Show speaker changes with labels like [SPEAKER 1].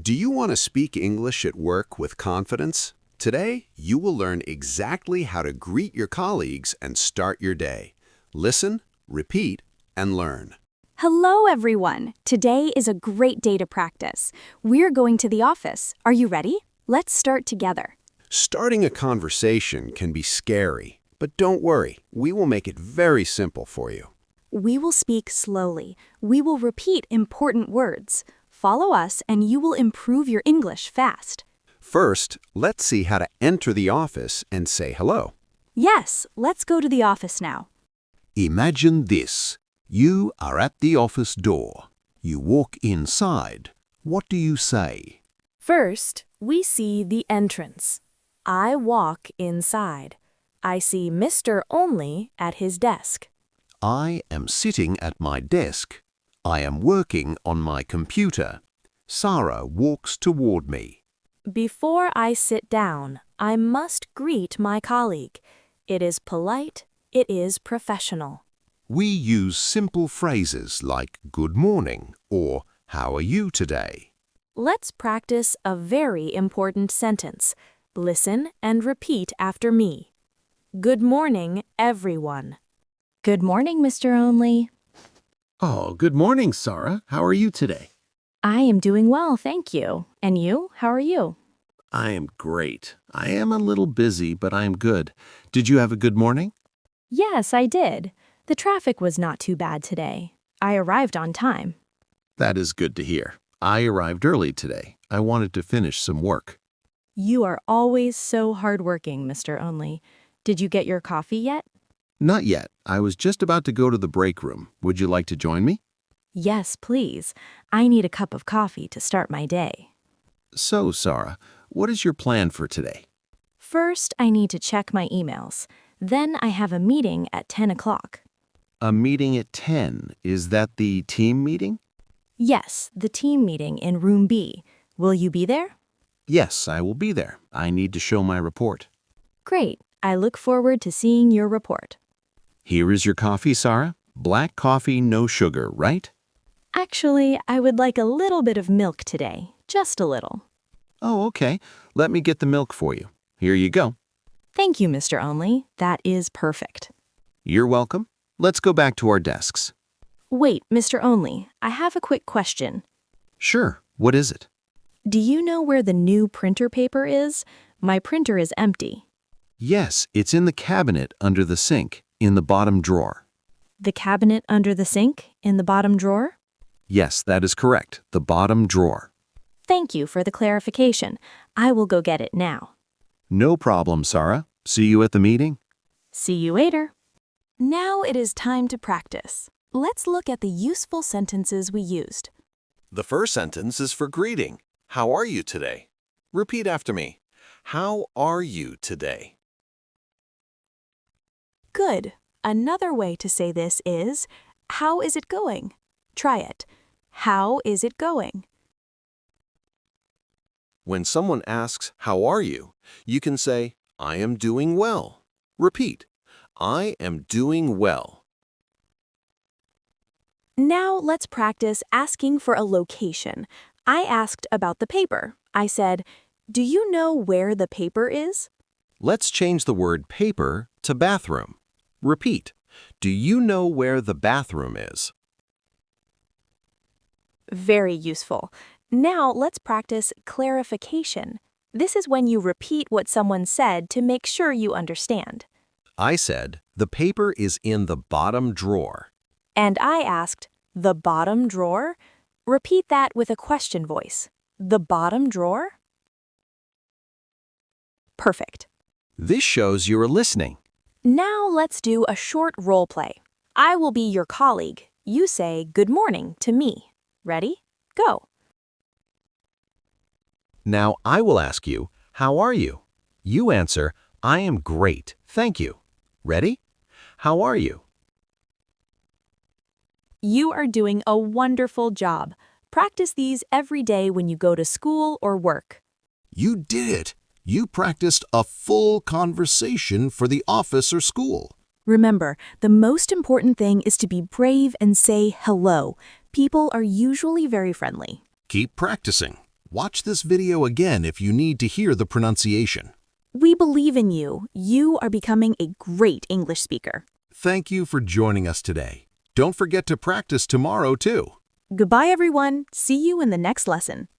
[SPEAKER 1] Do you want to speak English at work with confidence? Today, you will learn exactly how to greet your colleagues and start your day. Listen, repeat, and learn.
[SPEAKER 2] Hello, everyone. Today is a great day to practice. We're going to the office. Are you ready? Let's start together.
[SPEAKER 1] Starting a conversation can be scary, but don't worry. We will make it very simple for you.
[SPEAKER 2] We will speak slowly. We will repeat important words. Follow us and you will improve your English fast.
[SPEAKER 1] First, let's see how to enter the office and say hello.
[SPEAKER 2] Yes, let's go to the office now.
[SPEAKER 3] Imagine this. You are at the office door. You walk inside. What do you say?
[SPEAKER 4] First, we see the entrance. I walk inside. I see Mr. Only at his desk.
[SPEAKER 3] I am sitting at my desk. I am working on my computer. Sara walks toward me.
[SPEAKER 4] Before I sit down, I must greet my colleague. It is polite. It is professional.
[SPEAKER 3] We use simple phrases like good morning or how are you today?
[SPEAKER 4] Let's practice a very important sentence. Listen and repeat after me. Good morning, everyone.
[SPEAKER 2] Good morning, Mr. Only.
[SPEAKER 5] Oh, good morning, Sara. How are you today?
[SPEAKER 2] I am doing well, thank you. And you? How are you?
[SPEAKER 5] I am great. I am a little busy, but I am good. Did you have a good morning?
[SPEAKER 2] Yes, I did. The traffic was not too bad today. I arrived on time.
[SPEAKER 5] That is good to hear. I arrived early today. I wanted to finish some work.
[SPEAKER 2] You are always so hardworking, Mr. Only. Did you get your coffee yet?
[SPEAKER 5] Not yet. I was just about to go to the break room. Would you like to join me?
[SPEAKER 2] Yes, please. I need a cup of coffee to start my day.
[SPEAKER 5] So, Sara, what is your plan for today?
[SPEAKER 2] First, I need to check my emails. Then I have a meeting at 10 o'clock.
[SPEAKER 5] A meeting at 10. Is that the team meeting?
[SPEAKER 2] Yes, the team meeting in room B. Will you be there?
[SPEAKER 5] Yes, I will be there. I need to show my report.
[SPEAKER 2] Great. I look forward to seeing your report.
[SPEAKER 5] Here is your coffee, Sara. Black coffee, no sugar, right?
[SPEAKER 2] Actually, I would like a little bit of milk today. Just a little.
[SPEAKER 5] Oh, okay. Let me get the milk for you. Here you go.
[SPEAKER 2] Thank you, Mr. Only. That is perfect.
[SPEAKER 5] You're welcome. Let's go back to our desks.
[SPEAKER 2] Wait, Mr. Only, I have a quick question.
[SPEAKER 5] Sure. What is it?
[SPEAKER 2] Do you know where the new printer paper is? My printer is empty.
[SPEAKER 5] Yes, it's in the cabinet under the sink, in the bottom drawer.
[SPEAKER 2] The cabinet under the sink, in the bottom drawer?
[SPEAKER 5] Yes, that is correct. The bottom drawer.
[SPEAKER 2] Thank you for the clarification. I will go get it now.
[SPEAKER 5] No problem, Sara. See you at the meeting.
[SPEAKER 2] See you later.
[SPEAKER 4] Now it is time to practice. Let's look at the useful sentences we used.
[SPEAKER 1] The first sentence is for greeting. How are you today? Repeat after me. How are you today?
[SPEAKER 4] Good. Another way to say this is, how is it going? Try it. How is it going?
[SPEAKER 1] When someone asks, how are you? You can say, I am doing well. Repeat. I am doing well.
[SPEAKER 4] Now let's practice asking for a location. I asked about the paper. I said, do you know where the paper is?
[SPEAKER 1] Let's change the word paper to bathroom. Repeat. Do you know where the bathroom is?
[SPEAKER 4] Very useful. Now let's practice clarification. This is when you repeat what someone said to make sure you understand.
[SPEAKER 1] I said, the paper is in the bottom drawer.
[SPEAKER 4] And I asked, the bottom drawer? Repeat that with a question voice. The bottom drawer? Perfect.
[SPEAKER 1] This shows you are listening.
[SPEAKER 4] Now let's do a short role play. I will be your colleague. You say good morning to me. Ready? Go.
[SPEAKER 1] Now I will ask you, how are you? You answer, I am great, thank you. Ready? How are you?
[SPEAKER 4] You are doing a wonderful job. Practice these every day when you go to school or work.
[SPEAKER 3] You did it. You practiced a full conversation for the office or school.
[SPEAKER 4] Remember, the most important thing is to be brave and say hello. People are usually very friendly.
[SPEAKER 3] Keep practicing. Watch this video again if you need to hear the pronunciation.
[SPEAKER 2] We believe in you. You are becoming a great English speaker.
[SPEAKER 3] Thank you for joining us today. Don't forget to practice tomorrow, too.
[SPEAKER 2] Goodbye, everyone. See you in the next lesson.